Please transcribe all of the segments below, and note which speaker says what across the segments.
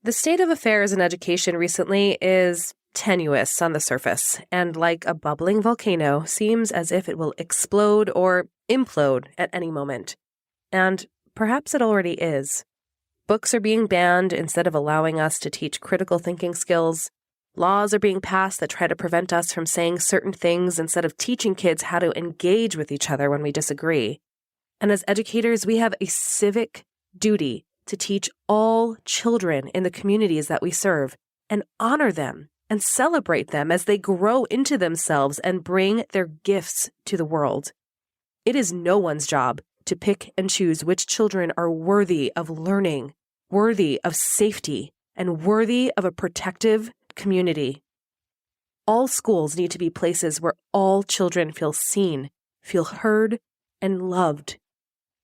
Speaker 1: The state of affairs in education recently is tenuous on the surface, and like a bubbling volcano, seems as if it will explode or implode at any moment. And perhaps it already is. Books are being banned instead of allowing us to teach critical thinking skills. Laws are being passed that try to prevent us from saying certain things instead of teaching kids how to engage with each other when we disagree. And as educators, we have a civic duty to teach all children in the communities that we serve and honor them and celebrate them as they grow into themselves and bring their gifts to the world. It is no one's job to pick and choose which children are worthy of learning, worthy of safety, and worthy of a protective community. All schools need to be places where all children feel seen, feel heard, and loved.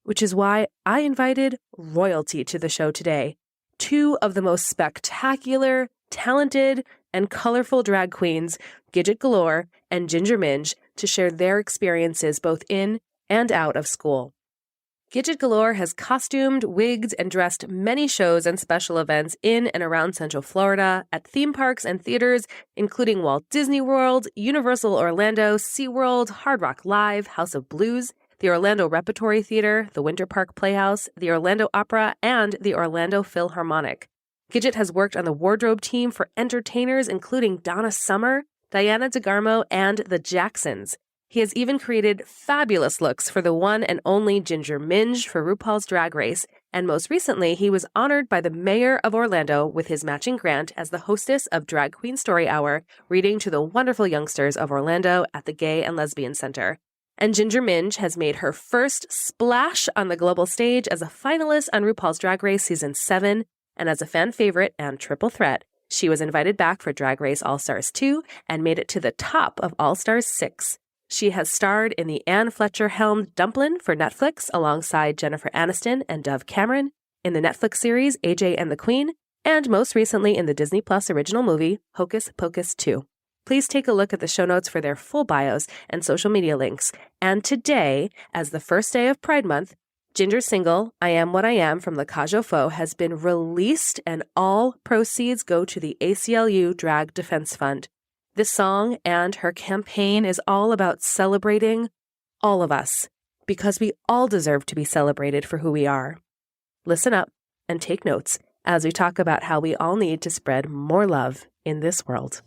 Speaker 1: Which is why I invited royalty to the show today. Two of the most spectacular, talented, and colorful drag queens, Gidget Galore and Ginger Minj, to share their experiences both in and out of school. Gidget Galore has costumed, wigged, and dressed many shows and special events in and around Central Florida at theme parks and theaters, including Walt Disney World, Universal Orlando, SeaWorld, Hard Rock Live, House of Blues, the Orlando Repertory Theater, the Winter Park Playhouse, the Orlando Opera, and the Orlando Philharmonic. Gidget has worked on the wardrobe team for entertainers including Donna Summer, Diana DeGarmo, and the Jacksons. He has even created fabulous looks for the one and only Ginger Minj for RuPaul's Drag Race, and most recently, he was honored by the mayor of Orlando with his matching grant as the hostess of Drag Queen Story Hour, reading to the wonderful youngsters of Orlando at the Gay and Lesbian Center. And Ginger Minj has made her first splash on the global stage as a finalist on RuPaul's Drag Race Season 7, and as a fan favorite and triple threat, she was invited back for Drag Race All-Stars 2 and made it to the top of All-Stars 6. She has starred in the Anne Fletcher-helmed Dumplin' for Netflix alongside Jennifer Aniston and Dove Cameron, in the Netflix series AJ and the Queen, and most recently in the Disney Plus original movie Hocus Pocus 2. Please take a look at the show notes for their full bios and social media links. And today, as the first day of Pride Month, Ginger's single, I Am What I Am from La Cage aux Folles has been released and all proceeds go to the ACLU Drag Defense Fund. This song and her campaign is all about celebrating all of us because we all deserve to be celebrated for who we are. Listen up and take notes as we talk about how we all need to spread more love in this world.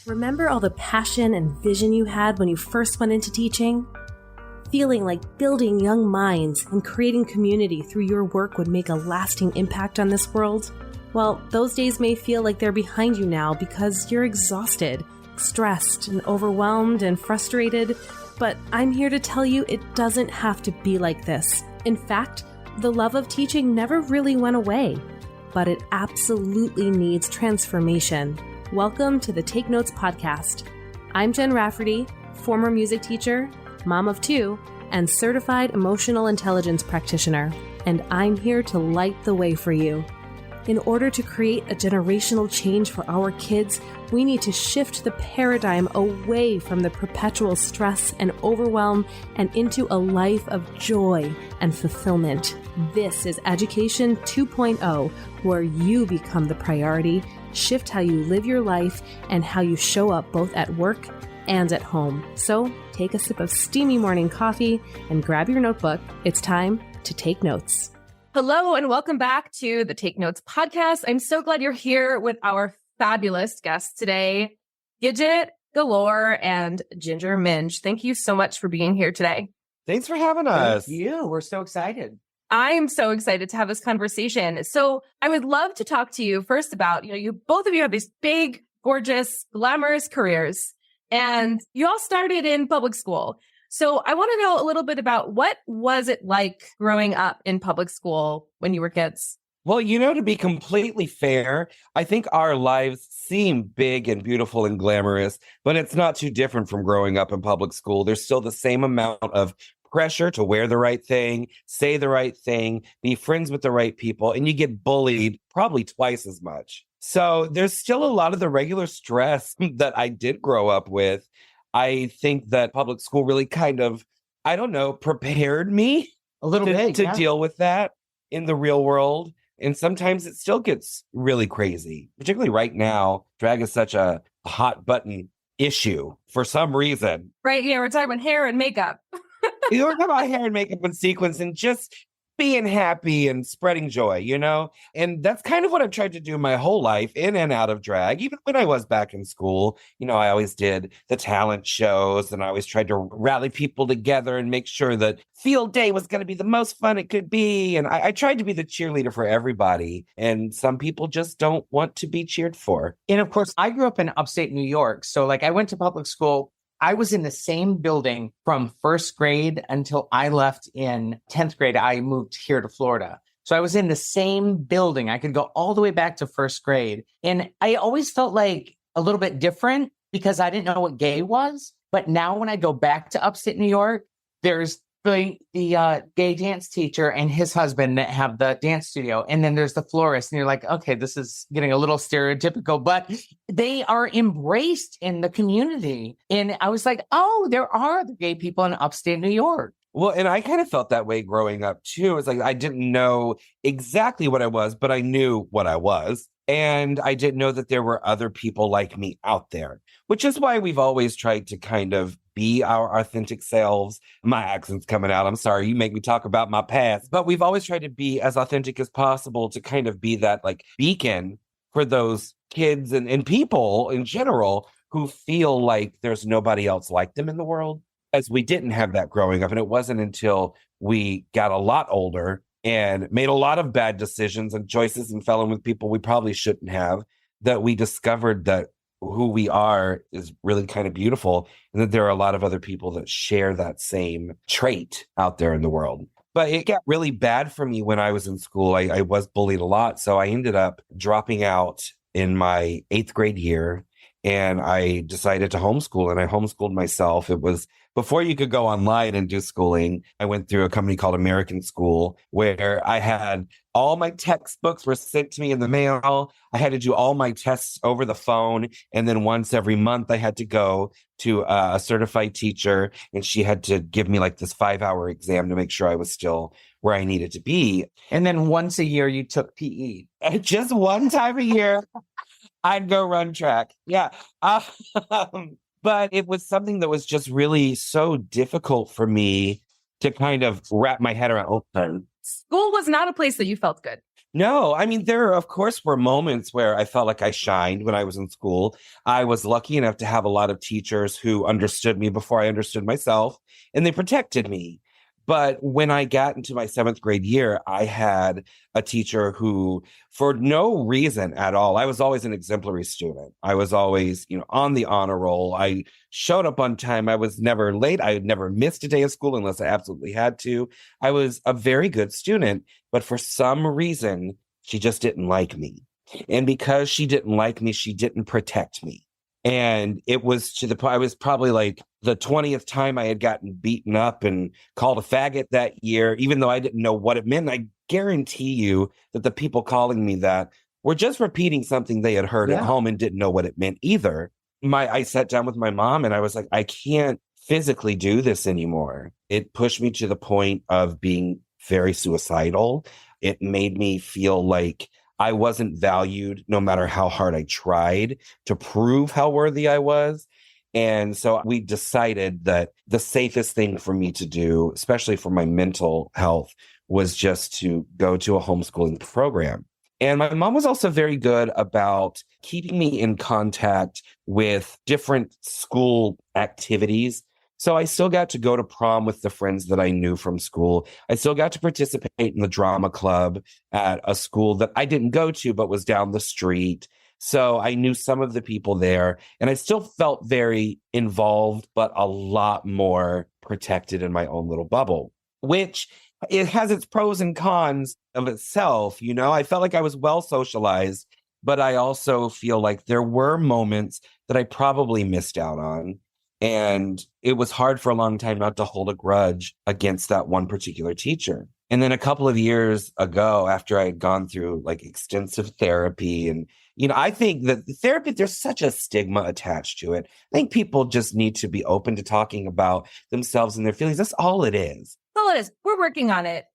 Speaker 1: Remember all the passion and vision you had when you first went into teaching? Feeling like building young minds and creating community through your work would make a lasting impact on this world? Well, those days may feel like they're behind you now because you're exhausted, stressed, and overwhelmed and frustrated, but I'm here to tell you it doesn't have to be like this. In fact, the love of teaching never really went away, but it absolutely needs transformation. Welcome to the Take Notes podcast. I'm Jen Rafferty, former music teacher, mom of two, and certified emotional intelligence practitioner, and I'm here to light the way for you. In order to create a generational change for our kids, we need to shift the paradigm away from the perpetual stress and overwhelm and into a life of joy and fulfillment. This is Education 2.0, where you become the priority, shift how you live your life, and how you show up both at work and at home. So take a sip of steamy morning coffee and grab your notebook. It's time to take notes.
Speaker 2: Hello and welcome back to the Take Notes podcast. I'm so glad you're here with our fabulous guests today, Gidget Galore and Ginger Minj. Thank you so much for being here today.
Speaker 3: Thanks for having us.
Speaker 4: Thank you. We're so excited.
Speaker 2: I'm so excited to have this conversation. So I would love to talk to you first about, you both of you have these big, gorgeous, glamorous careers, and you all started in public school. So I want to know a little bit about what was it like growing up in public school when you were kids?
Speaker 3: Well, to be completely fair, I think our lives seem big and beautiful and glamorous, but it's not too different from growing up in public school. There's still the same amount of pressure to wear the right thing, say the right thing, be friends with the right people, and you get bullied probably twice as much. So there's still a lot of the regular stress that I did grow up with. I think that public school really kind of, prepared me
Speaker 4: a little bit
Speaker 3: to deal with that in the real world. And sometimes it still gets really crazy, particularly right now. Drag is such a hot button issue for some reason.
Speaker 2: Right. Yeah. We're talking about hair and makeup.
Speaker 3: You were talking about hair and makeup and sequins and just being happy and spreading joy, you know? And that's kind of what I've tried to do my whole life in and out of drag. Even when I was back in school, you know, I always did the talent shows and I always tried to rally people together and make sure that field day was going to be the most fun it could be. And I tried to be the cheerleader for everybody. And some people just don't want to be cheered for.
Speaker 4: And of course, I grew up in upstate New York. So like I went to public school. I was in the same building from first grade until I left in 10th grade. I moved here to Florida. So I was in the same building. I could go all the way back to first grade. And I always felt like a little bit different because I didn't know what gay was. But now when I go back to upstate New York, there's the gay dance teacher and his husband that have the dance studio. And then there's the florist. And you're like, okay, this is getting a little stereotypical, but they are embraced in the community. And I was like, oh, there are the gay people in upstate New York.
Speaker 3: Well, and I kind of felt that way growing up too. It's like I didn't know exactly what I was, but I knew what I was. And I didn't know that there were other people like me out there, which is why we've always tried to kind of be our authentic selves. My accent's coming out. I'm sorry. You make me talk about my past, but we've always tried to be as authentic as possible to kind of be that like beacon for those kids and people in general who feel like there's nobody else like them in the world. As we didn't have that growing up. And it wasn't until we got a lot older and made a lot of bad decisions and choices and fell in with people we probably shouldn't have that we discovered that who we are is really kind of beautiful and that there are a lot of other people that share that same trait out there in the world. But it got really bad for me when I was in school. I was bullied a lot. So I ended up dropping out in my 8th grade year and I decided to homeschool and I homeschooled myself. It was before you could go online and do schooling. I went through a company called American School where I had all my textbooks were sent to me in the mail. I had to do all my tests over the phone. And then once every month I had to go to a certified teacher and she had to give me like this 5-hour exam to make sure I was still where I needed to be.
Speaker 4: And then once a year you took PE.
Speaker 3: Just one time a year. I'd go run track. Yeah. But it was something that was just really so difficult for me to kind of wrap my head around.
Speaker 2: School was not a place that you felt good.
Speaker 3: No, I mean, there, of course, were moments where I felt like I shined when I was in school. I was lucky enough to have a lot of teachers who understood me before I understood myself, and they protected me. But when I got into my 7th grade year, I had a teacher who, for no reason at all, I was always an exemplary student. I was always, on the honor roll. I showed up on time. I was never late. I had never missed a day of school unless I absolutely had to. I was a very good student, but for some reason, she just didn't like me. And because she didn't like me, she didn't protect me. And it was to the point, I was probably like the 20th time I had gotten beaten up and called a faggot that year, even though I didn't know what it meant. I guarantee you that the people calling me that were just repeating something they had heard at home and didn't know what it meant either. I sat down with my mom and I was like, I can't physically do this anymore. It pushed me to the point of being very suicidal. It made me feel like I wasn't valued no matter how hard I tried to prove how worthy I was. And so we decided that the safest thing for me to do, especially for my mental health, was just to go to a homeschooling program. And my mom was also very good about keeping me in contact with different school activities. So I still got to go to prom with the friends that I knew from school. I still got to participate in the drama club at a school that I didn't go to, but was down the street. So I knew some of the people there and I still felt very involved, but a lot more protected in my own little bubble, which it has its pros and cons of itself. I felt like I was well socialized, but I also feel like there were moments that I probably missed out on. And it was hard for a long time not to hold a grudge against that one particular teacher. And then a couple of years ago, after I had gone through like extensive therapy and, I think that therapy, there's such a stigma attached to it. I think people just need to be open to talking about themselves and their feelings. That's all it is.
Speaker 2: all it is. We're working on it.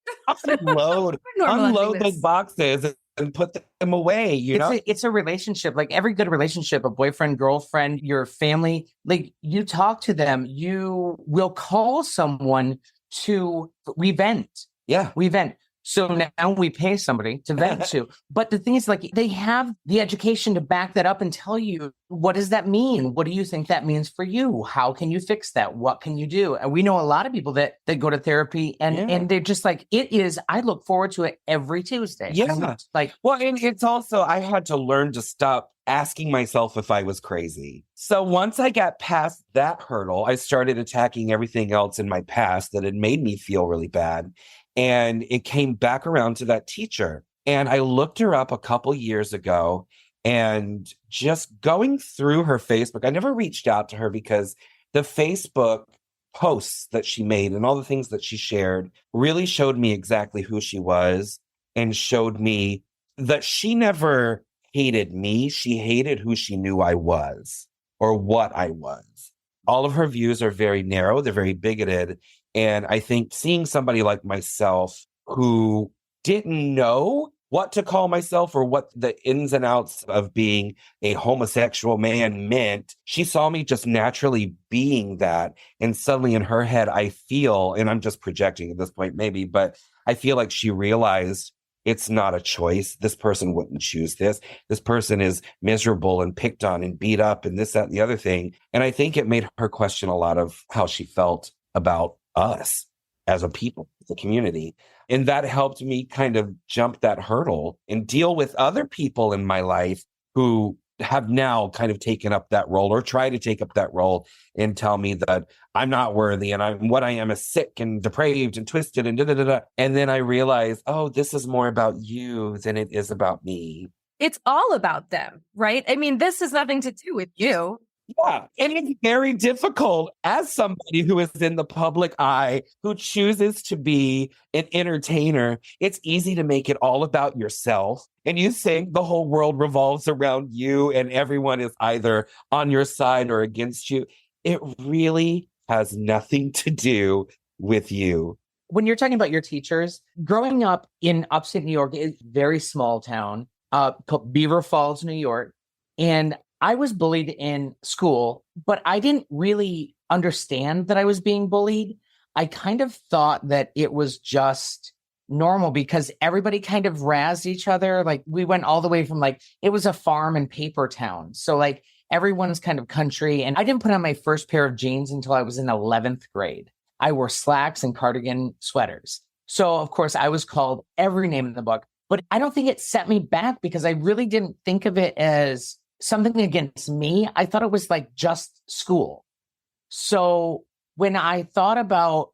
Speaker 3: Unload
Speaker 2: We're normalizing
Speaker 3: unload
Speaker 2: this.
Speaker 3: those boxes and put them away, you know?
Speaker 4: It's a relationship. Like every good relationship, a boyfriend, girlfriend, your family, like you talk to them, you will call someone we vent.
Speaker 3: Yeah.
Speaker 4: We vent. So now we pay somebody to vent to. But the thing is, like, they have the education to back that up and tell you, what does that mean? What do you think that means for you? How can you fix that? What can you do? And we know a lot of people that go to therapy and they're just like, I look forward to it every Tuesday.
Speaker 3: Yeah. Well, and it's also, I had to learn to stop asking myself if I was crazy. So once I got past that hurdle, I started attacking everything else in my past that had made me feel really bad. And it came back around to that teacher. And I looked her up a couple years ago and just going through her Facebook, I never reached out to her because the Facebook posts that she made and all the things that she shared really showed me exactly who she was and showed me that she never hated me. She hated who she knew I was or what I was. All of her views are very narrow. They're very bigoted. And I think seeing somebody like myself who didn't know what to call myself or what the ins and outs of being a homosexual man meant, she saw me just naturally being that. And suddenly in her head, I feel, and I'm just projecting at this point maybe, but I feel like she realized it's not a choice. This person wouldn't choose this. This person is miserable and picked on and beat up and this, that, and the other thing. And I think it made her question a lot of how she felt about us as a people, the community. And that helped me kind of jump that hurdle and deal with other people in my life who have now kind of taken up that role or try to take up that role and tell me that I'm not worthy and what I am is sick and depraved and twisted and da-da-da-da. And then I realized, oh, this is more about you than it is about me.
Speaker 2: It's all about them, right? I mean, this has nothing to do with you.
Speaker 3: Yeah, and it's very difficult as somebody who is in the public eye, who chooses to be an entertainer. It's easy to make it all about yourself. And you think the whole world revolves around you and everyone is either on your side or against you. It really has nothing to do with you.
Speaker 4: When you're talking about your teachers, growing up in upstate New York is a very small town called Beaver Falls, New York. And I was bullied in school, but I didn't really understand that I was being bullied. I kind of thought that it was just normal because everybody kind of razzed each other. Like we went all the way from it was a farm and paper town. So everyone's kind of country. And I didn't put on my first pair of jeans until I was in 11th grade. I wore slacks and cardigan sweaters. So of course I was called every name in the book, but I don't think it set me back because I really didn't think of it as something against me. I thought it was just school. So when I thought about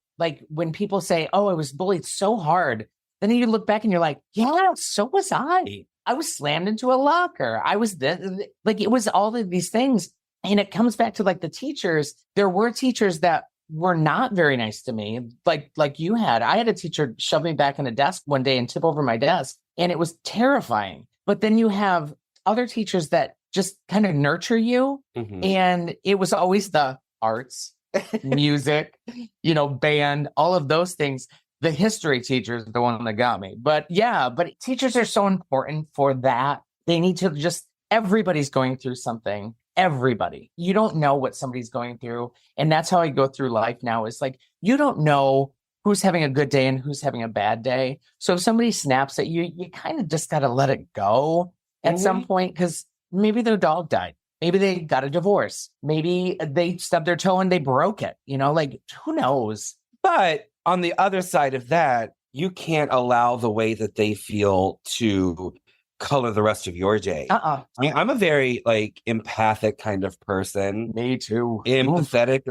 Speaker 4: when people say, oh, I was bullied so hard, then you look back and you're like, yeah, so was I. I was slammed into a locker. I was this, it was all of these things. And it comes back to the teachers. There were teachers that were not very nice to me. Like you had. I had a teacher shove me back in a desk one day and tip over my desk. And it was terrifying. But then you have other teachers that just kind of nurture you. Mm-hmm. And it was always the arts, music, band, all of those things. The history teacher is the one that got me. But teachers are so important for that. They need to everybody's going through something. Everybody. You don't know what somebody's going through. And that's how I go through life now. It's you don't know who's having a good day and who's having a bad day. So if somebody snaps at you, you kind of just got to let it go at some point because maybe their dog died. Maybe they got a divorce. Maybe they stubbed their toe and they broke it. Who knows?
Speaker 3: But on the other side of that, you can't allow the way that they feel to color the rest of your day. I mean, I'm a very empathic kind of person.
Speaker 4: Me too.
Speaker 3: Empathetic.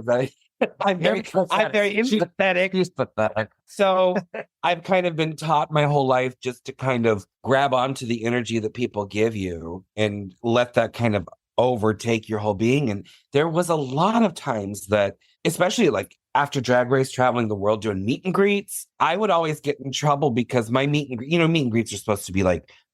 Speaker 3: I'm very empathetic.
Speaker 4: She's pathetic.
Speaker 3: So I've kind of been taught my whole life just to kind of grab onto the energy that people give you and let that kind of overtake your whole being. And there was a lot of times that, especially after Drag Race, traveling the world doing meet and greets, I would always get in trouble because my meet and greets are supposed to be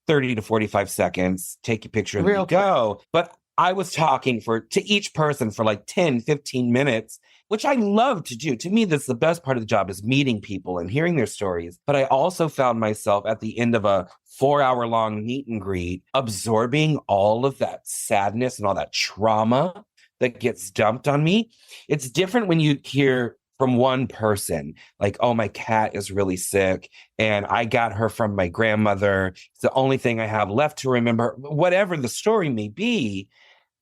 Speaker 3: 30 to 45 seconds, take a picture and go. But I was talking to each person for like 10, 15 minutes, which I love to do. To me, that's the best part of the job is meeting people and hearing their stories. But I also found myself at the end of a 4-hour long meet and greet, absorbing all of that sadness and all that trauma that gets dumped on me. It's different when you hear from one person, like, oh, my cat is really sick and I got her from my grandmother. It's the only thing I have left to remember, whatever the story may be.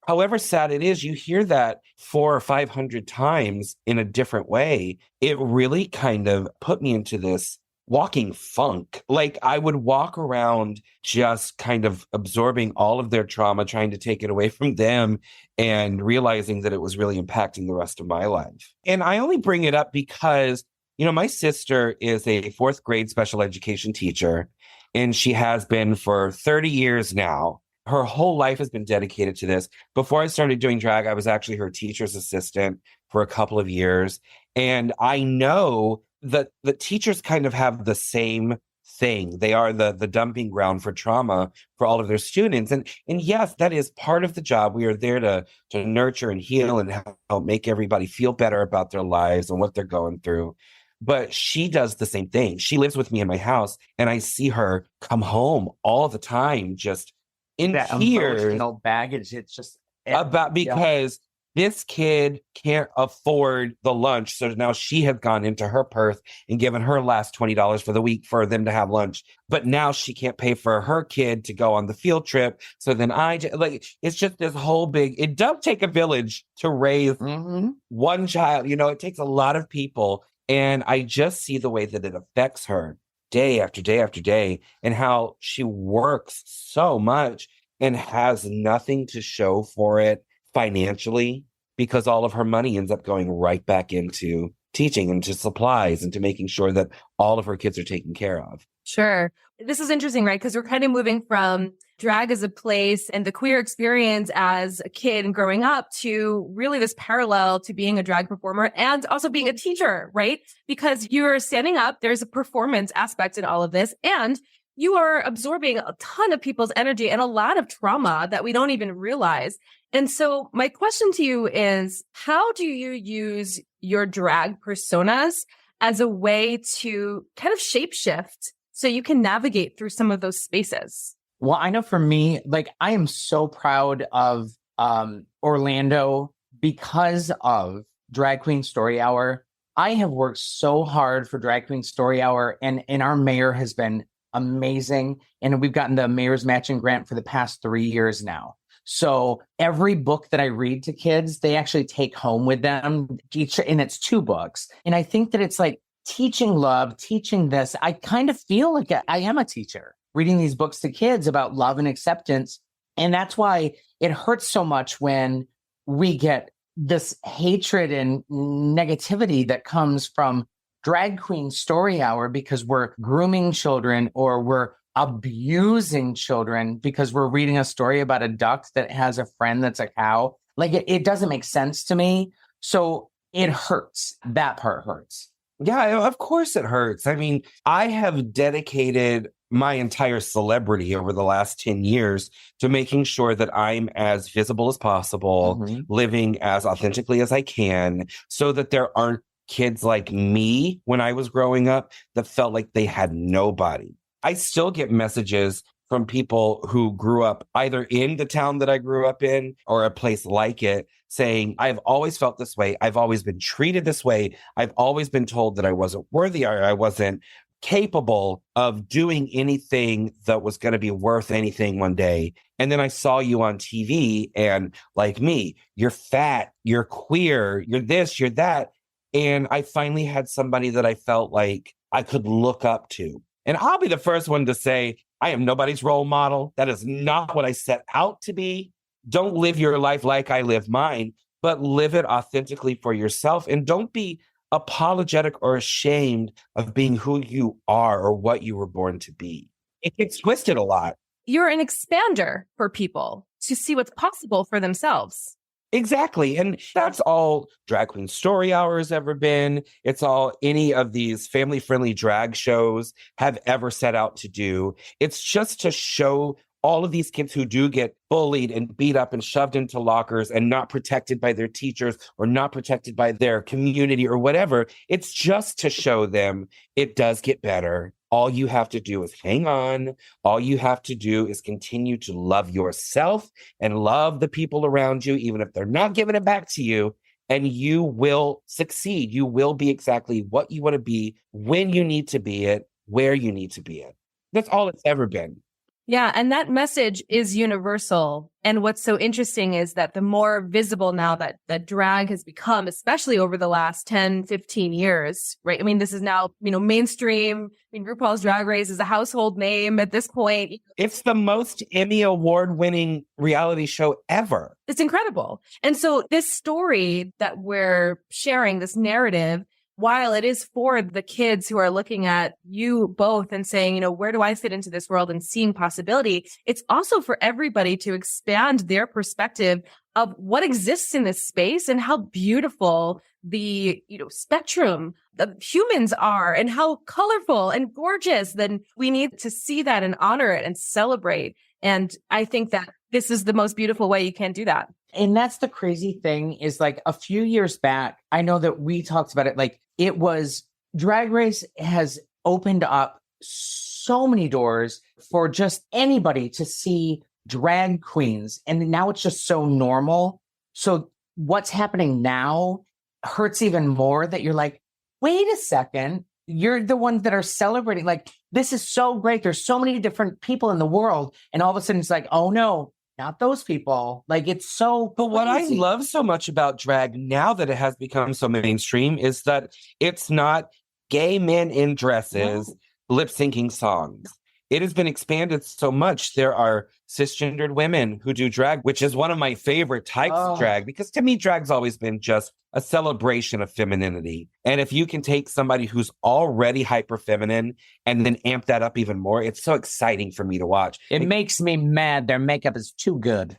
Speaker 3: However sad it is, you hear that 400 or 500 times in a different way. It really kind of put me into this walking funk. Like I would walk around just kind of absorbing all of their trauma, trying to take it away from them and realizing that it was really impacting the rest of my life. And I only bring it up because, my sister is a 4th grade special education teacher, and she has been for 30 years now. Her whole life has been dedicated to this. Before I started doing drag, I was actually her teacher's assistant for a couple of years. And I know that the teachers kind of have the same thing. They are the dumping ground for trauma for all of their students. And yes, that is part of the job. We are there to nurture and heal and help make everybody feel better about their lives and what they're going through. But she does the same thing. She lives with me in my house, and I see her come home all the time, just in
Speaker 4: that
Speaker 3: tears,
Speaker 4: emotional baggage. It's just
Speaker 3: because this kid can't afford the lunch. So now she has gone into her purse and given her last $20 for the week for them to have lunch. But now she can't pay for her kid to go on the field trip. So then it's just this whole it does take a village to raise one child. It takes a lot of people. And I just see the way that it affects her day after day after day, and how she works so much and has nothing to show for it financially, because all of her money ends up going right back into teaching, into supplies, into making sure that all of her kids are taken care of.
Speaker 2: Sure. This is interesting, right? Because we're kind of moving from drag as a place and the queer experience as a kid and growing up to really this parallel to being a drag performer and also being a teacher, right? Because you're standing up, there's a performance aspect in all of this, and you are absorbing a ton of people's energy and a lot of trauma that we don't even realize. And so my question to you is, how do you use your drag personas as a way to kind of shapeshift so you can navigate through some of those spaces?
Speaker 4: Well, I know for me, I am so proud of Orlando because of Drag Queen Story Hour. I have worked so hard for Drag Queen Story Hour, and our mayor has been amazing. And we've gotten the mayor's matching grant for the past 3 years now. So every book that I read to kids, they actually take home with them and it's 2 books. And I think that it's like teaching love, teaching this. I kind of feel like I am a teacher reading these books to kids about love and acceptance. And that's why it hurts so much when we get this hatred and negativity that comes from Drag Queen Story Hour because we're grooming children or we're abusing children because we're reading a story about a duck that has a friend that's a cow. It doesn't make sense to me. So it hurts. That part hurts.
Speaker 3: Yeah, of course it hurts. I mean, I have dedicated my entire celebrity over the last 10 years to making sure that I'm as visible as possible, living as authentically as I can, so that there aren't kids like me when I was growing up that felt like they had nobody. I still get messages from people who grew up either in the town that I grew up in or a place like it saying, I've always felt this way. I've always been treated this way. I've always been told that I wasn't worthy or I wasn't capable of doing anything that was going to be worth anything one day. And then I saw you on TV and like me, you're fat, you're queer, you're this, you're that. And I finally had somebody that I felt like I could look up to. And I'll be the first one to say, I am nobody's role model. That is not what I set out to be. Don't live your life like I live mine, but live it authentically for yourself. And don't be apologetic or ashamed of being who you are or what you were born to be. It gets twisted a lot.
Speaker 2: You're an expander for people to see what's possible for themselves.
Speaker 3: Exactly. And that's all Drag Queen Story Hour has ever been. It's all any of these family-friendly drag shows have ever set out to do. It's just to show all of these kids who do get bullied and beat up and shoved into lockers and not protected by their teachers or not protected by their community or whatever, it's just to show them it does get better. All you have to do is hang on. All you have to do is continue to love yourself and love the people around you, even if they're not giving it back to you. And you will succeed. You will be exactly what you want to be, when you need to be it, where you need to be it. That's all it's ever been.
Speaker 2: Yeah. And that message is universal. And what's so interesting is that the more visible now that drag has become, especially over the last 10, 15 years, right? I mean, this is now, mainstream. I mean, RuPaul's Drag Race is a household name at this point.
Speaker 3: It's the most Emmy award-winning reality show ever.
Speaker 2: It's incredible. And so this story that we're sharing, this narrative, while it is for the kids who are looking at you both and saying, where do I fit into this world and seeing possibility, it's also for everybody to expand their perspective of what exists in this space and how beautiful the, spectrum of humans are and how colorful and gorgeous. Then we need to see that and honor it and celebrate. And I think that this is the most beautiful way you can do that.
Speaker 4: And that's the crazy thing is like a few years back, I know that we talked about it, like it was Drag Race has opened up so many doors for just anybody to see drag queens. And now it's just so normal. So what's happening now hurts even more that you're like, wait a second, you're the ones that are celebrating. Like, this is so great. There's so many different people in the world. And all of a sudden it's like, oh no, not those people. Like, it's so
Speaker 3: But what I
Speaker 4: crazy.
Speaker 3: love so much about drag now that it has become so mainstream is that it's not gay men in dresses lip syncing songs. It has been expanded so much. There are cisgendered women who do drag, which is one of my favorite types of drag, because to me, drag's always been just a celebration of femininity. And if you can take somebody who's already hyper feminine and then amp that up even more, it's so exciting for me to watch.
Speaker 4: It makes me mad. Their makeup is too good.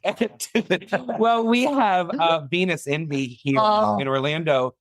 Speaker 3: Well, we have Venus Envy here in Orlando,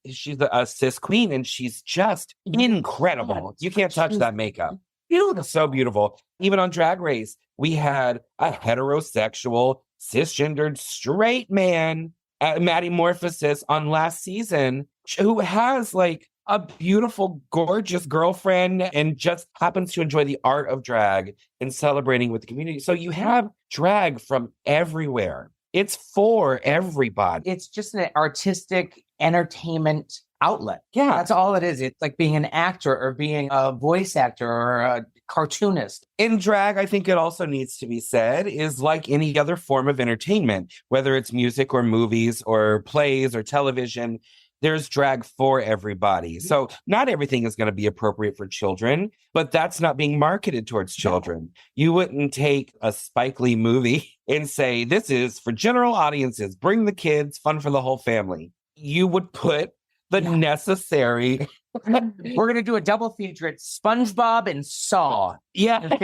Speaker 3: she's a cis queen, and she's just incredible. You can't touch that makeup. Beautiful. So beautiful. Even on Drag Race, we had a heterosexual, cisgendered, straight man at Metamorphosis on last season who has like a beautiful, gorgeous girlfriend and just happens to enjoy the art of drag and celebrating with the community. So you have drag from everywhere. It's for everybody.
Speaker 4: It's just an artistic entertainment outlet.
Speaker 3: Yeah.
Speaker 4: That's all it is. It's like being an actor or being a voice actor or a cartoonist.
Speaker 3: In drag, I think it also needs to be said, is like any other form of entertainment, whether it's music or movies or plays or television, there's drag for everybody. So not everything is going to be appropriate for children, but that's not being marketed towards children. You wouldn't take a Spike Lee movie and say, this is for general audiences, bring the kids, fun for the whole family. You would put the necessary.
Speaker 4: We're going to do a double feature. It's SpongeBob and Saw.
Speaker 3: Yeah.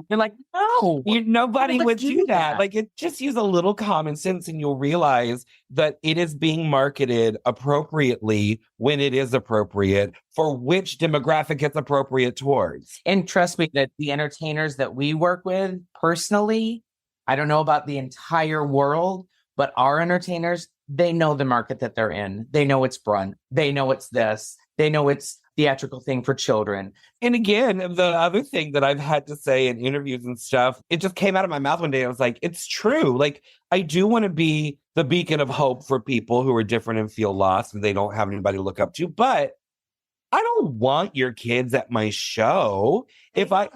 Speaker 4: You're like, no.
Speaker 3: Nobody would do that. Like, just use a little common sense and you'll realize that it is being marketed appropriately when it is appropriate for which demographic it's appropriate towards.
Speaker 4: And trust me that the entertainers that we work with personally, I don't know about the entire world, but our entertainers, they know the market that they're in. They know it's brunt. They know it's this. They know it's theatrical thing for children.
Speaker 3: And again, the other thing that I've had to say in interviews and stuff, it just came out of my mouth one day. I was like, it's true. Like, I do want to be the beacon of hope for people who are different and feel lost and they don't have anybody to look up to. But I don't want your kids at my show they don't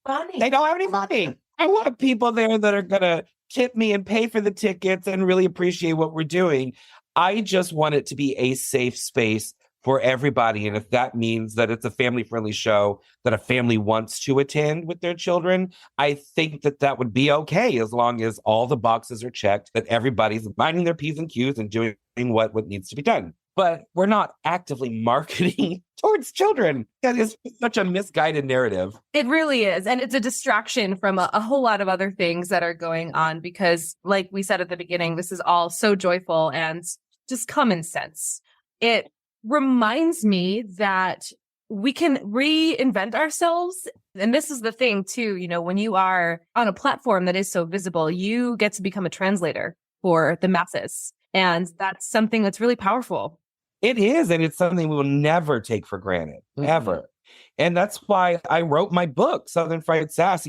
Speaker 3: have any money. I want people there that are going to tip me and pay for the tickets and really appreciate what we're doing. I just want it to be a safe space for everybody. And if that means that it's a family-friendly show that a family wants to attend with their children, I think that that would be okay, as long as all the boxes are checked, that everybody's minding their P's and Q's and doing what needs to be done. But we're not actively marketing towards children. That is such a misguided narrative.
Speaker 2: It really is. And it's a distraction from a whole lot of other things that are going on because, like we said at the beginning, this is all so joyful and just common sense. It reminds me that we can reinvent ourselves And this is the thing too, when you are on a platform that is so visible, you get to become a translator for the masses. And that's something that's really powerful.
Speaker 3: It is. And it's something we will never take for granted, ever. And that's why I wrote my book, Southern Fried Sass.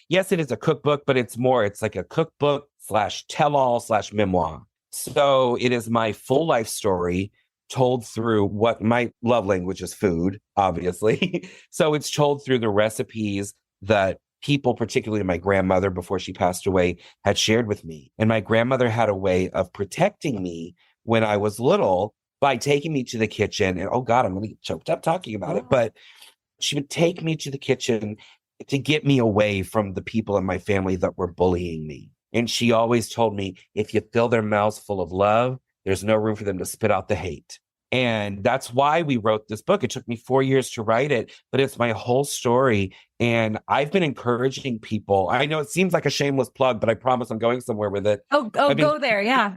Speaker 3: Yes, it is a cookbook, but it's like a cookbook / tell-all / memoir. So it is my full life story told through what my love language is food, obviously. So it's told through the recipes that people, particularly my grandmother before she passed away, had shared with me. And my grandmother had a way of protecting me when I was little by taking me to the kitchen. And oh God, I'm going to get choked up talking about it. But she would take me to the kitchen to get me away from the people in my family that were bullying me. And she always told me, if you fill their mouths full of love, there's no room for them to spit out the hate. And that's why we wrote this book. It took me 4 years to write it, but it's my whole story. And I've been encouraging people. I know it seems like a shameless plug, but I promise I'm going somewhere with it.
Speaker 2: Go there. Yeah.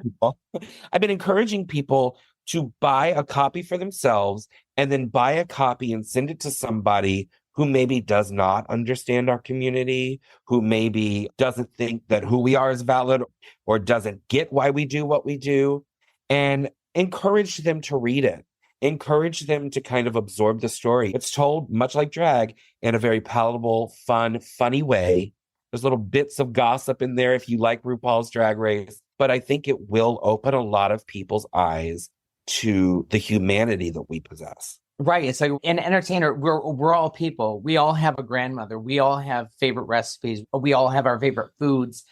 Speaker 3: I've been encouraging people to buy a copy for themselves and then buy a copy and send it to somebody who maybe does not understand our community, who maybe doesn't think that who we are is valid or doesn't get why we do what we do, and encourage them to read it. Encourage them to kind of absorb the story. It's told much like drag in a very palatable, fun, funny way. There's little bits of gossip in there if you like RuPaul's Drag Race, but I think it will open a lot of people's eyes to the humanity that we possess.
Speaker 4: Right. It's like an entertainer. We're all people. We all have a grandmother. We all have favorite recipes. We all have our favorite foods.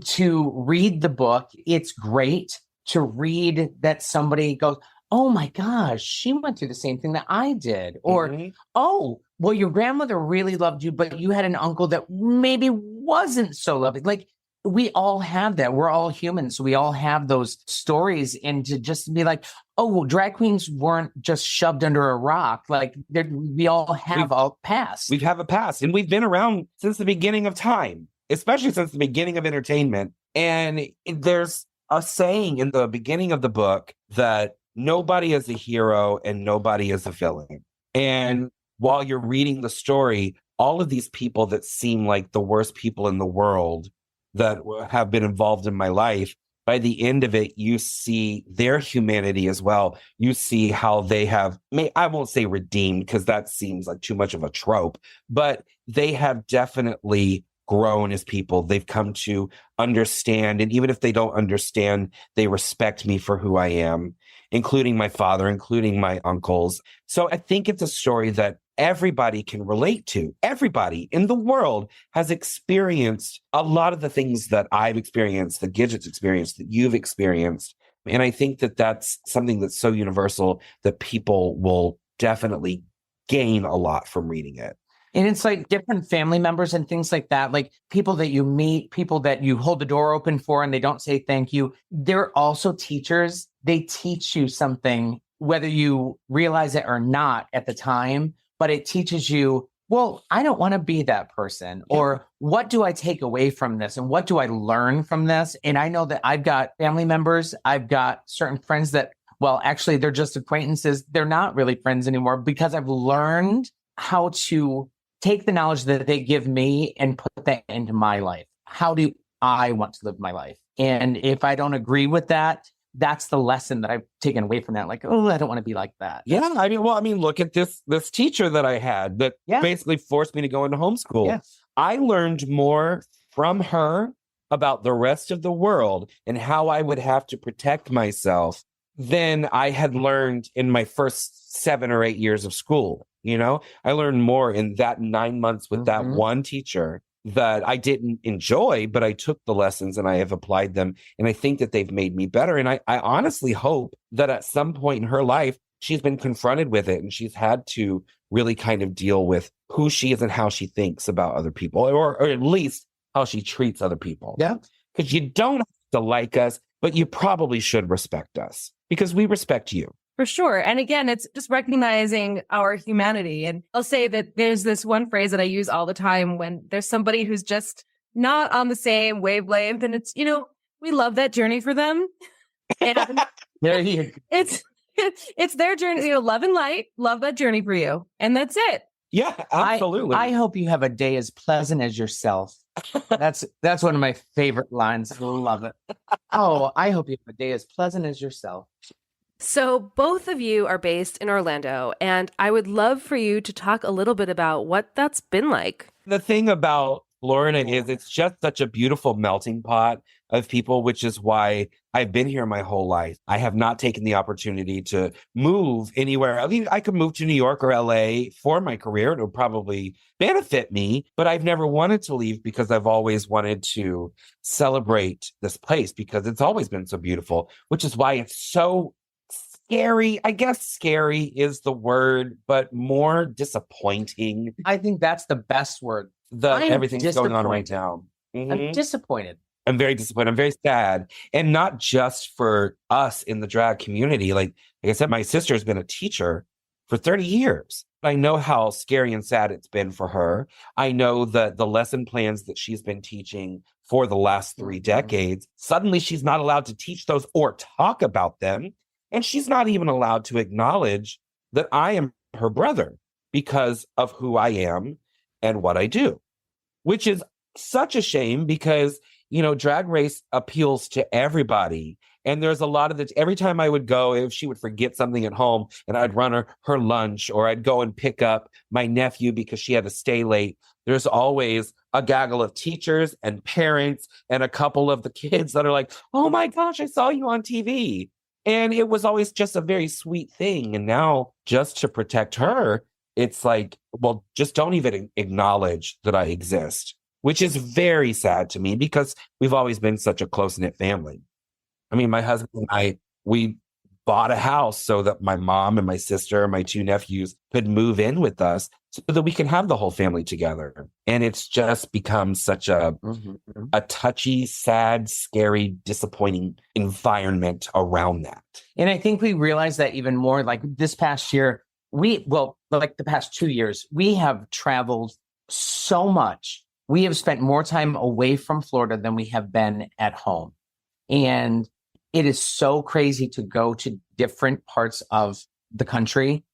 Speaker 4: To read the book, it's great to read that somebody goes, oh my gosh, she went through the same thing that I did. Or, oh, well, your grandmother really loved you, but you had an uncle that maybe wasn't so loving. Like, we all have that. We're all humans. So we all have those stories. And to just be like, oh, well, drag queens weren't just shoved under a rock. Like, we all have a past.
Speaker 3: We have a past. And we've been around since the beginning of time, especially since the beginning of entertainment. And there's a saying in the beginning of the book that nobody is a hero and nobody is a villain. And while you're reading the story, all of these people that seem like the worst people in the world that have been involved in my life, by the end of it, you see their humanity as well. You see how they have, I won't say redeemed because that seems like too much of a trope, but they have definitely grown as people. They've come to understand. And even if they don't understand, they respect me for who I am, including my father, including my uncles. So I think it's a story that everybody can relate to. Everybody in the world has experienced a lot of the things that I've experienced, that Gidget's experienced, that you've experienced. And I think that that's something that's so universal that people will definitely gain a lot from reading it.
Speaker 4: And it's like different family members and things like that, like people that you meet, people that you hold the door open for and they don't say thank you. They're also teachers. They teach you something, whether you realize it or not at the time, but it teaches you, well, I don't want to be that person. Yeah. Or what do I take away from this? And what do I learn from this? And I know that I've got family members. I've got certain friends that, well, actually, they're just acquaintances. They're not really friends anymore because I've learned how to take the knowledge that they give me and put that into my life. How do I want to live my life? And if I don't agree with that, that's the lesson that I've taken away from that. Like, oh, I don't want to be like that.
Speaker 3: Yeah. I mean, look at this teacher that I had that basically forced me to go into homeschool. Yeah. I learned more from her about the rest of the world and how I would have to protect myself than I had learned in my first 7 or 8 years of school. You know, I learned more in that 9 months with that one teacher that I didn't enjoy, but I took the lessons and I have applied them. And I think that they've made me better. And I honestly hope that at some point in her life, she's been confronted with it and she's had to really kind of deal with who she is and how she thinks about other people, or at least how she treats other people.
Speaker 4: Yeah.
Speaker 3: Because you don't have to like us, but you probably should respect us because we respect you.
Speaker 2: For sure. And again, it's just recognizing our humanity. And I'll say that there's this one phrase that I use all the time when there's somebody who's just not on the same wavelength. And it's, we love that journey for them. And it's their journey, love and light, love that journey for you. And that's it.
Speaker 3: Yeah, absolutely.
Speaker 4: I hope you have a day as pleasant as yourself. That's one of my favorite lines. I love it. Oh, I hope you have a day as pleasant as yourself.
Speaker 1: So both of you are based in Orlando, and I would love for you to talk a little bit about what that's been like.
Speaker 3: The thing about Florida is it's just such a beautiful melting pot of people, which is why I've been here my whole life. I have not taken the opportunity to move anywhere. I mean, I could move to New York or LA for my career. It would probably benefit me, but I've never wanted to leave because I've always wanted to celebrate this place because it's always been so beautiful, which is why it's so scary. I guess scary is the word, but more disappointing.
Speaker 4: I think that's the best word.
Speaker 3: Everything's going on right now.
Speaker 4: I'm disappointed.
Speaker 3: I'm very disappointed. I'm very sad. And not just for us in the drag community. Like I said, my sister's been a teacher for 30 years. I know how scary and sad it's been for her. I know that the lesson plans that she's been teaching for the last 3 decades, suddenly she's not allowed to teach those or talk about them. And she's not even allowed to acknowledge that I am her brother because of who I am and what I do, which is such a shame because, you know, Drag Race appeals to everybody. And there's a lot of the, every time I would go, if she would forget something at home and I'd run her lunch, or I'd go and pick up my nephew because she had to stay late, there's always a gaggle of teachers and parents and a couple of the kids that are like, oh my gosh, I saw you on TV. And it was always just a very sweet thing. And now just to protect her, it's like, well, just don't even acknowledge that I exist, which is very sad to me because we've always been such a close-knit family. I mean, my husband and I, we bought a house so that my mom and my sister and my 2 nephews could move in with us so that we can have the whole family together. And it's just become such a touchy, sad, scary, disappointing environment around that.
Speaker 4: And I think we realized that even more, like this past year, like the past 2 years, we have traveled so much. We have spent more time away from Florida than we have been at home. And it is so crazy to go to different parts of the country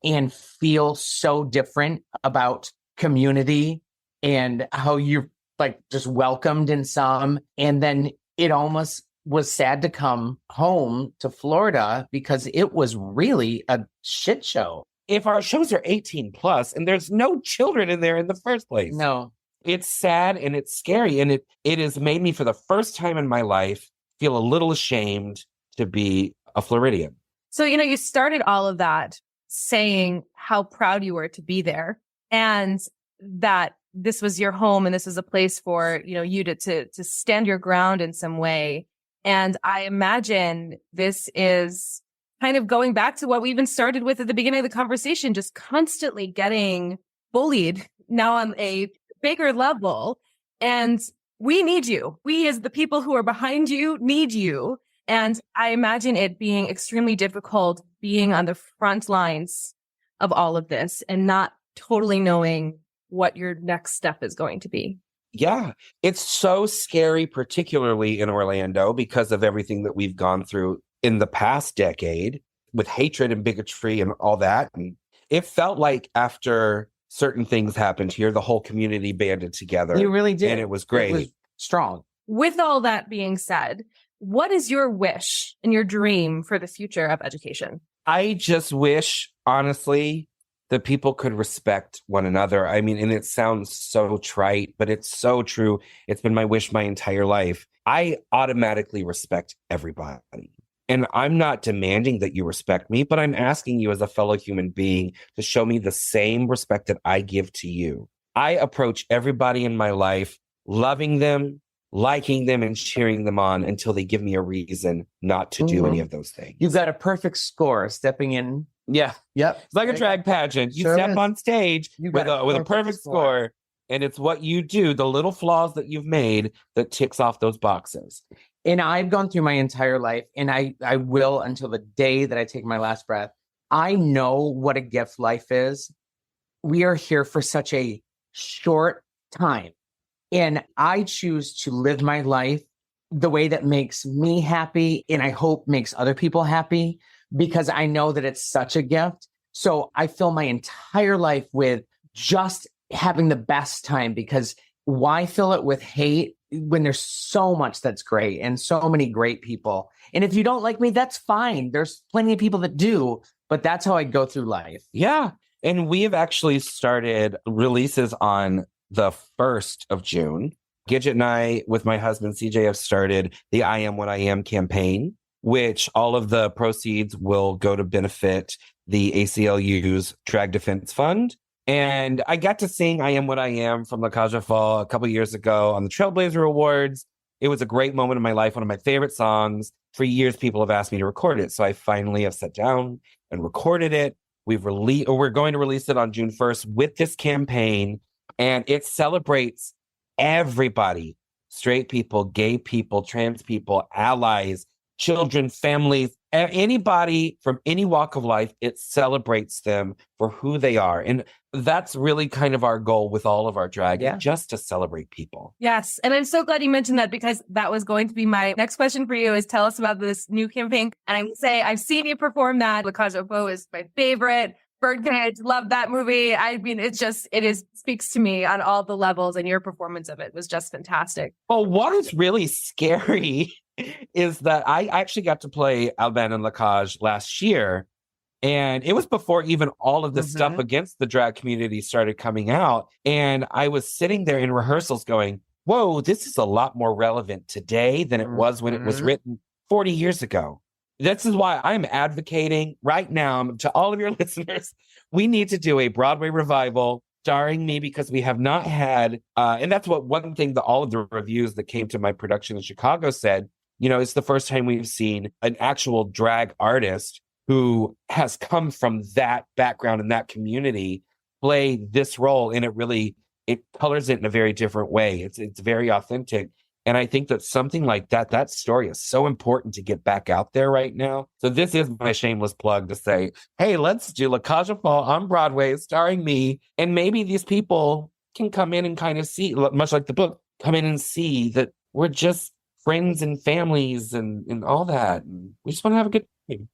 Speaker 4: and feel so different about community and how you're like just welcomed in some. And then it almost was sad to come home to Florida because it was really a shit show.
Speaker 3: If our shows are 18 plus and there's no children in there in the first place.
Speaker 4: No.
Speaker 3: It's sad and it's scary. And it has made me, for the first time in my life, feel a little ashamed to be a Floridian.
Speaker 2: So, you know, you started all of that saying how proud you were to be there and that this was your home and this was a place for, you know, you to stand your ground in some way. And I imagine this is kind of going back to what we even started with at the beginning of the conversation, just constantly getting bullied now on a bigger level. And we need you. We, as the people who are behind you, need you. And I imagine it being extremely difficult being on the front lines of all of this and not totally knowing what your next step is going to be.
Speaker 3: Yeah, it's so scary, particularly in Orlando, because of everything that we've gone through in the past decade with hatred and bigotry and all that. And it felt like after certain things happened here, the whole community banded together.
Speaker 4: You really did.
Speaker 3: And it was great.
Speaker 4: It was strong.
Speaker 2: With all that being said, what is your wish and your dream for the future of education?
Speaker 3: I just wish, honestly, that people could respect one another. I mean, and it sounds so trite, but it's so true. It's been my wish my entire life. I automatically respect everybody. And I'm not demanding that you respect me, but I'm asking you as a fellow human being to show me the same respect that I give to you. I approach everybody in my life, loving them, liking them, and cheering them on until they give me a reason not to do any of those things.
Speaker 4: You've got a perfect score stepping in.
Speaker 3: Yeah.
Speaker 4: Yep.
Speaker 3: It's like a drag pageant. You
Speaker 4: Sure
Speaker 3: step
Speaker 4: is.
Speaker 3: on stage
Speaker 4: You
Speaker 3: with
Speaker 4: got
Speaker 3: a perfect score. And it's what you do, the little flaws that you've made that ticks off those boxes.
Speaker 4: And I've gone through my entire life, and I will until the day that I take my last breath. I know what a gift life is. We are here for such a short time. And I choose to live my life the way that makes me happy, and I hope makes other people happy, because I know that it's such a gift. So I fill my entire life with just having the best time, because why fill it with hate when there's so much that's great and so many great people? And if you don't like me, that's fine. There's plenty of people that do, but that's how I go through life.
Speaker 3: Yeah. And we have actually started releases on the 1st of June. Gidget and I, with my husband, CJ, have started the I Am What I Am campaign, which all of the proceeds will go to benefit the ACLU's Drag Defense Fund. And I got to sing I Am What I Am from La Cage aux Folles a couple years ago on the Trailblazer Awards. It was a great moment in my life, one of my favorite songs. For years, people have asked me to record it. So I finally have sat down and recorded it. We're going to release it on June 1st with this campaign. And it celebrates everybody, straight people, gay people, trans people, allies, children, families, anybody from any walk of life. It celebrates them for who they are. And that's really kind of our goal with all of our drag, just to celebrate people.
Speaker 2: Yes. And I'm so glad you mentioned that, because that was going to be my next question for you, is tell us about this new campaign. And I would say I've seen you perform that. La Cage aux Folles is my favorite. Birdcage, love that movie. I mean, speaks to me on all the levels, and your performance of it was just fantastic.
Speaker 3: Well, what is really scary is that I actually got to play Alban and La Cage last year. And it was before even all of the stuff against the drag community started coming out. And I was sitting there in rehearsals going, whoa, this is a lot more relevant today than it was when it was written 40 years ago. This is why I'm advocating right now to all of your listeners. We need to do a Broadway revival starring me, because we have not had, and that's what one thing that all of the reviews that came to my production in Chicago said, it's the first time we've seen an actual drag artist who has come from that background and that community play this role. And it colors it in a very different way. It's very authentic. And I think that something like that story is so important to get back out there right now. So this is my shameless plug to say, hey, let's do La Cage aux Folles on Broadway starring me. And maybe these people can come in and kind of see, much like the book, come in and see that we're just friends and families and all that. And we just want to have a good time.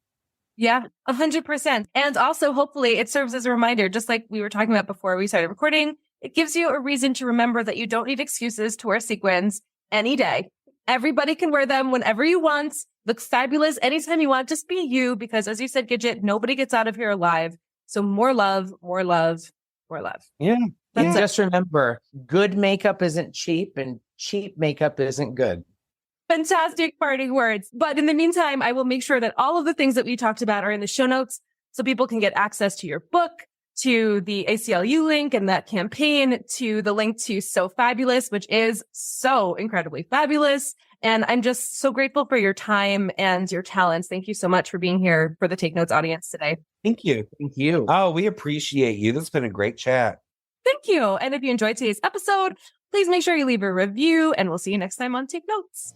Speaker 2: Yeah, 100%. And also, hopefully, it serves as a reminder, just like we were talking about before we started recording. It gives you a reason to remember that you don't need excuses to wear sequins any day. Everybody can wear them whenever you want. Look fabulous anytime you want. Just be you, because as you said, Gidget, nobody gets out of here alive. So more love, more love, more love.
Speaker 3: Yeah.
Speaker 4: Just remember, good makeup isn't cheap, and cheap makeup isn't good.
Speaker 2: Fantastic parting words. But in the meantime, I will make sure that all of the things that we talked about are in the show notes, so people can get access to your book, to the ACLU link and that campaign, to the link to So Fabulous, which is so incredibly fabulous. And I'm just so grateful for your time and your talents. Thank you so much for being here for the Take Notes audience today.
Speaker 3: Thank you.
Speaker 4: Thank you.
Speaker 3: Oh, we appreciate you. This has been a great chat.
Speaker 2: Thank you. And if you enjoyed today's episode, please make sure you leave a review, and we'll see you next time on Take Notes.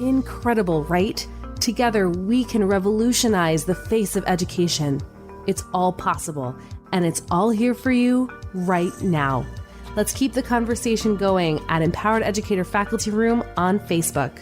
Speaker 1: Incredible, right? Together, we can revolutionize the face of education. It's all possible, and it's all here for you right now. Let's keep the conversation going at Empowered Educator Faculty Room on Facebook.